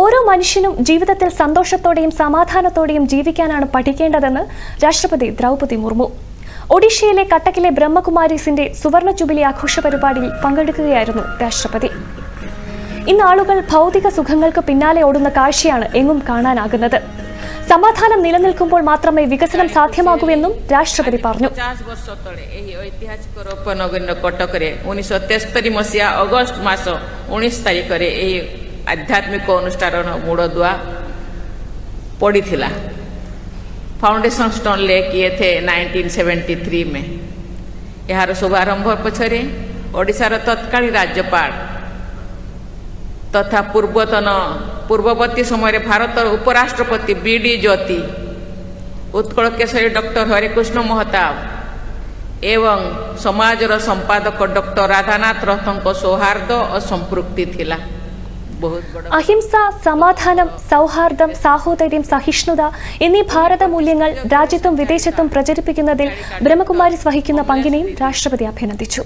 ഓരോ മനുഷ്യനും ജീവിതത്തിൽ സന്തോഷത്തോടെയും സമാധാനത്തോടെയും ജീവിക്കാനാണ് പഠിക്കേണ്ടതെന്ന് രാഷ്ട്രപതി ദ്രൗപദി മുർമു. ഒഡീഷയിലെ കട്ടക്കിലെ ബ്രഹ്മകുമാരീസിന്റെ സുവർണ ജൂബിലി ആഘോഷ പരിപാടിയിൽ പങ്കെടുക്കുകയായിരുന്നു രാഷ്ട്രപതി. ഇന്ന് ആളുകൾ ഭൗതിക സുഖങ്ങൾക്ക് പിന്നാലെ ഓടുന്ന കാഴ്ചയാണ് എങ്ങും കാണാനാകുന്നത്. സമാധാനം നിലനിൽക്കുമ്പോൾ മാത്രമേ വികസനം സാധ്യമാകൂവെന്നും രാഷ്ട്രപതി പറഞ്ഞു. आध्यात्मिक अनुष्ठान मूलदुआ पड़ी थिला। फाउंडेशन स्टोन ले किए थे 1973 में। यार शुभारंभ पछरे ओडिशार तत्कालीन राज्यपाल तथा पूर्ववर्ती समय भारत उपराष्ट्रपति बीडी ज्योति, उत्कल केसरी डॉक्टर हरिकृष्ण महताब एवं समाजर संपादक डॉक्टर राधानाथ रथों सौहार्द और संपृक्ति थिला। അഹിംസ, സമാധാനം, സൗഹാർദ്ദം, സാഹോദര്യം, സഹിഷ്ണുത എന്നീ ഭാരത മൂല്യങ്ങൾ രാജ്യത്തും വിദേശത്തും പ്രചരിപ്പിക്കുന്നതിൽ ബ്രഹ്മകുമാരീസ് വഹിക്കുന്ന പങ്കിനെയും രാഷ്ട്രപതി അഭിനന്ദിച്ചു.